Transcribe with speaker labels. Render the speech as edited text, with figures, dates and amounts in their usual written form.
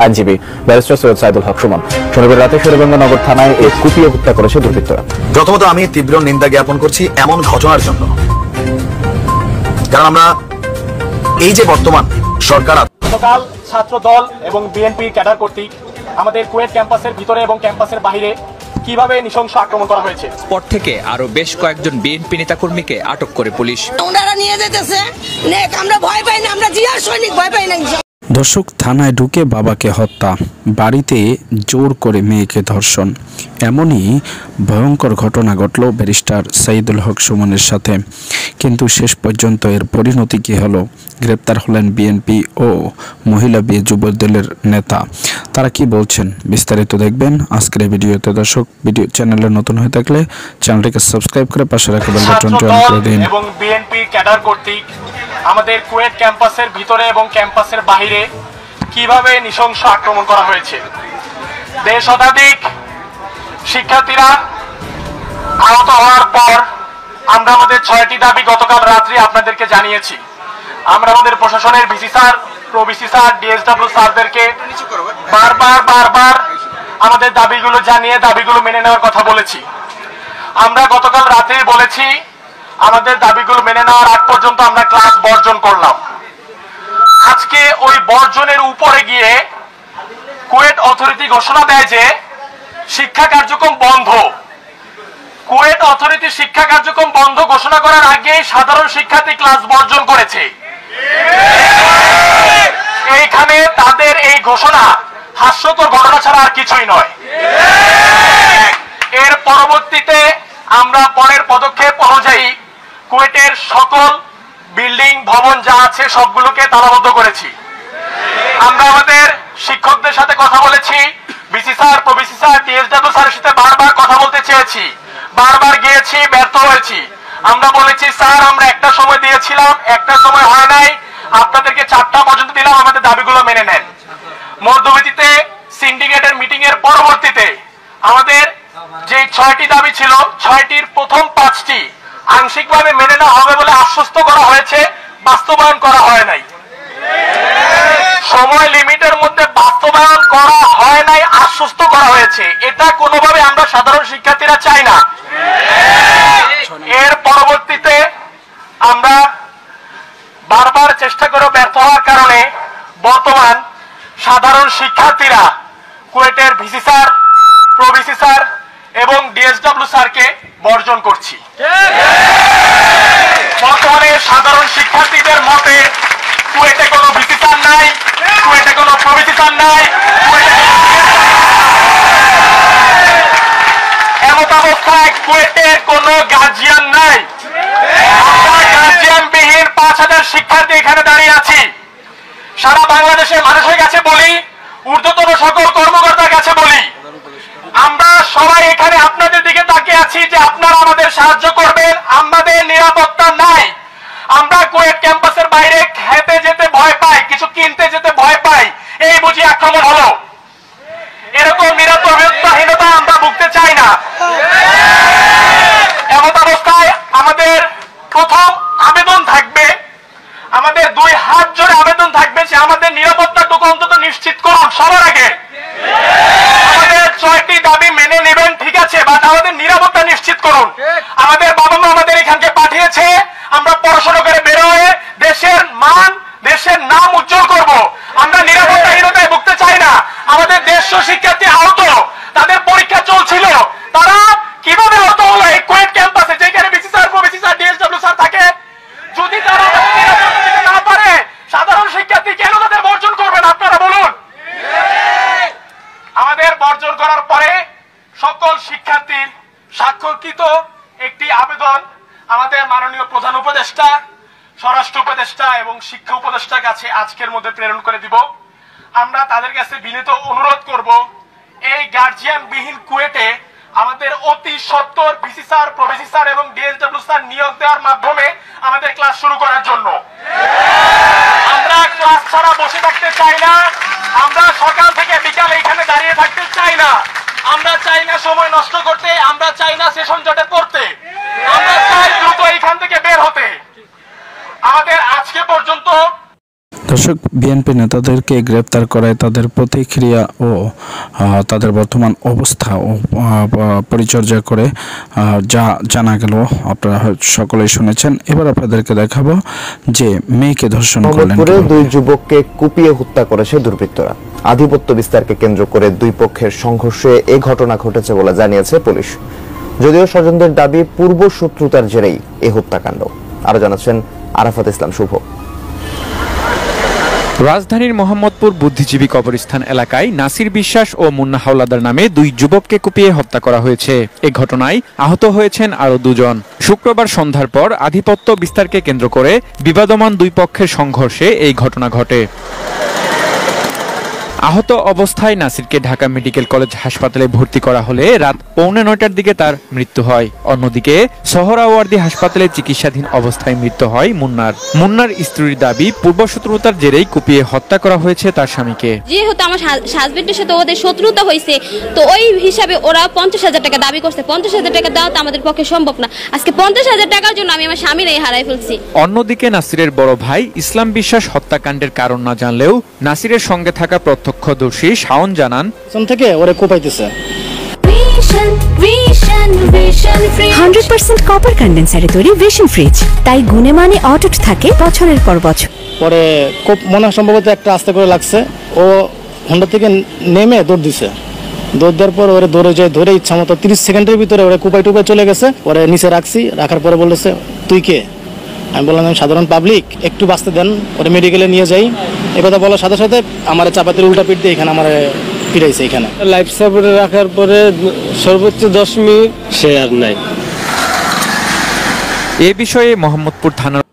Speaker 1: আইনজীবী ব্যারিস্টার সৈয়দ সাইদুল হক সুমন। শনিবার রাতে শেরেবাংলা নগর থানায় এক কুপিয়ে হত্যা করেছে দুর্বৃত্তরা।
Speaker 2: প্রথমত আমি তীব্র নিন্দা জ্ঞাপন করছি এমন ঘটনার জন্য, কারণ আমরা এই যে বর্তমান সরকার
Speaker 3: গতকাল ছাত্র দল এবং বিএনপি ক্যাডার কর্তৃক আমাদের কুয়েট ক্যাম্পাসের ভিতরে এবং ক্যাম্পাসের বাইরে কিভাবে নৃশংস আক্রমণ করা হয়েছে।
Speaker 4: স্পট থেকে আরো বেশ কয়েকজন বিএনপি নেতাকর্মীকে আটক করে পুলিশ।
Speaker 5: ওনারা নিয়ে যেতেছে, আমরা ভয় পাই না, আমরা জিয়ার সৈনিক, ভয় পাই না।
Speaker 6: দর্শক, থানায় ঢুকে বাবাকে হত্যা, বাড়িতে জোর করে মেয়েকে ধর্ষণ, এমনই ভয়ঙ্কর ঘটনা ঘটল ব্যারিস্টার সাইদুল হক সুমনের সাথে। কিন্তু শেষ পর্যন্ত এর পরিণতি কী হলো? গ্রেপ্তার হলেন বিএনপি ও মহিলা যুবদলের নেতা। তারা কি বলছেন বিস্তারিত দেখবেন আজকের এই ভিডিওতে। দর্শক, ভিডিও চ্যানেলে নতুন হয়ে থাকলে চ্যানেলটিকে সাবস্ক্রাইব করে পাশে রাখা বেল বাটনটি অন করে দিন।
Speaker 3: এবং বিএনপি ক্যাডার কর্তৃক আমাদের কুয়েট ক্যাম্পাসের ভিতরে এবং ক্যাম্পাসের বাইরে কিভাবে নৃশংস আক্রমণ করা হয়েছে। দেড় শতাধিক শিক্ষার্থীরা আহত হওয়ার পর আমরা আমাদের 6টি দাবি গতকাল রাত্রি আপনাদেরকে জানিয়েছি। আমরা আমাদের প্রশাসনের VC sir, pro VC sir, DSW স্যারদেরকে বারবার আমাদের দাবিগুলো জানিয়ে দাবিগুলো মেনে নেওয়ার কথা বলেছি। আমরা গতকাল রাতে বলেছি আমাদের দাবিগুলো মেনে নেওয়ার আগ পর্যন্ত আমরা ক্লাস বর্জন করলাম। আজকে ওই বর্জনের উপরে গিয়ে কুয়েট অথরিটি ঘোষণা দেয় যে শিক্ষা কার্যক্রম বন্ধ। কুয়েট অথরিটি শিক্ষা কার্যক্রম বন্ধ ঘোষণা করার আগে সাধারণ শিক্ষার্থী ক্লাস বর্জন করেছে। এইখানে তাদের এই ঘোষণা হাস্যকর ঘটনা ছাড়া আর কিছুই নয়। এর পরবর্তীতে আমরা পরের পদক্ষেপ অনুযায়ী কুয়েটের সকল বিল্ডিং ভবন যা আছে সবগুলোকে তালাবদ্ধ করেছি। আমরা আমাদের শিক্ষকদের সাথে কথা বলেছি, VC sir, pro VC sir, DSW স্যারের সাথে বারবার কথা বলতে চেয়েছি, বারবার গিয়েছি, ব্যর্থ হয়েছি। আমরা বলেছি স্যার আমরা একটা সময় দিয়েছিলাম, একটা সময় হয় নাই, আপনাদেরকে 4টা পর্যন্ত দিলাম, আমাদের দাবিগুলো মেনে নেন। মধ্যবিত্তিতে সিন্ডিকেটের মিটিং এর পরবর্তীতে আমাদের যে 6টি দাবি ছিল 6টির প্রথম 5টি আংশিকভাবে মেনে নেওয়া হবে বলে আশ্বস্ত করা হয়েছে, বাস্তবায়ন করা হয় নাই। সময় লিমিটের মধ্যে বাস্তবায়ন করা হয় নাই, আশ্বস্ত করা হয়েছে। এটা কোনোভাবে আমরা সাধারণ শিক্ষার্থীরা চাই না। এর পরবর্তীতে আমরা বারবার চেষ্টা করে ব্যর্থ হওয়ার কারণে বর্তমান সাধারণ শিক্ষার্থীরা কুয়েটের VC sir, pro VC sir এবং ডিএসডব্লিউ স্যারকে বর্জন করছি। বর্তমানে সাধারণ শিক্ষার্থীদের মতে কুয়েটে কোনো ভিসি স্যার নাই, কুয়েটে কোনো প্রো ভিসি স্যার নাই, এমত অবস্থায় কুয়েটের কোনো গার্জিয়ান নাই। আমরা গার্জিয়ানবিহীন 5000 শিক্ষার্থী এখানে দাঁড়িয়ে আছি। সারা বাংলাদেশের মানুষের কাছে বলি, ঊর্ধ্বতন সকল কর্মকর্তার কাছে বলি, আমরা সবাই এখানে আপনাদের দিকে তাকিয়ে আছি যে আপনারা আমাদের সাহায্য করবেন। আমাদের নিরাপত্তা নাই। আমরা কুয়েট ক্যাম্পাসের বাইরে খেতে যেতে ভয় পাই, কিছু কিনতে যেতে ভয় পাই, এই বুঝি আক্রমণ হলো। এরকম নিরাপত্তাহীনতা আমরা ভুগতে চাই না। এমন অবস্থায় আমাদের প্রথম আবেদন থাকবে, আমাদের 2 হাত জোড়ে আবেদন থাকবে যে আমাদের নিরাপত্তাটুকু অন্তত নিশ্চিত করুন। সবার আগে আমাদের 6টি দাবি মেনে নেবেন, ঠিক আছে, বাট আমাদের নিরাপত্তা নিশ্চিত করুন। আমাদের বাবা মা আমাদের এখানকে পাঠিয়েছে, আমরা পড়াশোনা করে বের হয়ে দেশের মান, দেশের নাম উজ্জ্বল করব। আমরা নিরাপত্তাহীনতায় ভুগতে চাই না। আমাদের 150 শিক্ষার্থী আহত, তাদের পরীক্ষা চলছিল, তারা কিভাবে আহত হলো এই কুয়েট ক্যাম্পাসে যেখানে VC sir, pro VC sir, DSW sir থাকে? যদি তারা না পারে সাধারণ শিক্ষার্থী কেন তাদের বর্জন করবেন আপনারা বলুন? আমাদের বর্জন করার পরে সকল শিক্ষার্থীর স্বাক্ষরকৃত একটি আবেদন আমাদের মাননীয় প্রধান উপদেষ্টা, স্বরাষ্ট্র উপদেষ্টা এবং শিক্ষা উপদেষ্টার কাছে আজকের মধ্যে প্রেরণ করে দিব। আমরা তাদের কাছে বিনীত অনুরোধ করব এই গার্জিয়ানবিহীন কুয়েটে আমাদের অতি সত্বর VC sir, pro VC sir এবং ডিএসডব্লিউ স্যার নিয়োগ দেওয়ার মাধ্যমে আমাদের ক্লাস শুরু করার জন্য। আমরা ক্লাস ছাড়া বসে থাকতে চাই না। আমরা সকাল থেকে বিকাল এখানে দাঁড়িয়ে থাকতে চাই না। আমরা চাই না সময় নষ্ট করতে, আমরা চাই না সেশন জটে পড়তে, আমরা চাই দ্রুত এখান থেকে বের হতে। আমাদের আজকে পর্যন্ত
Speaker 6: দর্শক, বিএনপি নেতাদেরকে গ্রেপ্তার করায় তাদের প্রতিক্রিয়া ও তাদের বর্তমান অবস্থা ও পরিচর্যা করে যা জানা গেল আপনারা সকলেই শুনেছেন। এবার আপনাদেরকে দেখাবো যে মেয়েকে ধর্ষণ করলেন।
Speaker 1: মোহাম্মদপুরে দুই যুবককে কুপিয়ে হত্যা করেছে দুর্বৃত্তরা। আধিপত্য বিস্তারকে কেন্দ্র করে দুই পক্ষের সংঘর্ষে এই ঘটনা ঘটেছে বলে জানিয়েছে পুলিশ। যদিও স্বজনদের দাবি পূর্ব শত্রুতার জেরেই এই হত্যাকাণ্ড। আরো জানাচ্ছেন আরাফাত ইসলাম শুভ।
Speaker 7: রাজধানীর মোহাম্মদপুর বুদ্ধিজীবী কবরস্থান এলাকায় নাসির বিশ্বাস ও মুন্না হাওলাদার নামে দুই যুবককে কুপিয়ে হত্যা করা হয়েছে। এ ঘটনায় আহত হয়েছেন আরো দুজন। শুক্রবার সন্ধ্যার পর আধিপত্য বিস্তারকে কেন্দ্র করে বিবাদমান দুই পক্ষের সংঘর্ষে এই ঘটনা ঘটে। আহত অবস্থায় নাসিরকে ঢাকা মেডিকেল কলেজ হাসপাতালে ভর্তি করা হলে রাত 8:45টার দিকে তার মৃত্যু হয়। অন্যদিকে সোহরাওয়ার্দী হাসপাতালে চিকিৎসাধীন অবস্থায় মৃত্যু হয় মুন্নার স্ত্রীর দাবি পূর্বশত্রুতার জেরেই কুপিয়ে হত্যা করা হয়েছে তার স্বামীকে।
Speaker 8: যেহেতু আমার হাজবেন্ডের সাথে ওদের শত্রুতা হয়েছে, তো ওই হিসাবে ওরা 50,000 টাকা দাবি করছে। 50,000 টাকা দেওয়া তো আমাদের পক্ষে সম্ভব না। আজকে 50,000 টাকার জন্য আমি আমার স্বামীরাই হারাই ফেলছি।
Speaker 7: অন্যদিকে নাসিরের বড় ভাই ইসলাম বিশ্বাস হত্যাকাণ্ডের কারণ না জানলেও নাসিরের সঙ্গে থাকা প্রত্যক্ষদর্শী শাওন জানান,
Speaker 9: থেকে ওরে কোপাইতেছে।
Speaker 10: 100% কপার কন্ডেন্সারে তৈরি ভিশন ফ্রিজ, তাই গুণে মানে অটুট থাকে বছরের পর বছর।
Speaker 9: পরে মনে সম্ভবত একটা আস্তে করে লাগছে, ও হোন্ডা থেকে নেমে দৌড় দিছে। দৌড় দেওয়ার পর ওরে ধরে ইচ্ছা মতো 30 সেকেন্ডের ভিতরে ওরে কুপাই টুপাই চলে গেছে। পরে নিচে রাখার পরে বলেছে, তুই কে? আমি বললাম আমি সাধারণ পাবলিক, একটু বাঁচতে দেন, ওরে মেডিকেলে নিয়ে যাই। এ কথা বলার সাথে সাথে আমার চাপাতির উল্টা পিঠ দিয়ে এখানে আমার ফিরাইছে। এখানে
Speaker 11: লাইফ সাপোর্টে রাখার পরে সর্বোচ্চ 10 মিনিট সে আর নাই।
Speaker 7: এ বিষয়ে মোহাম্মদপুর থানার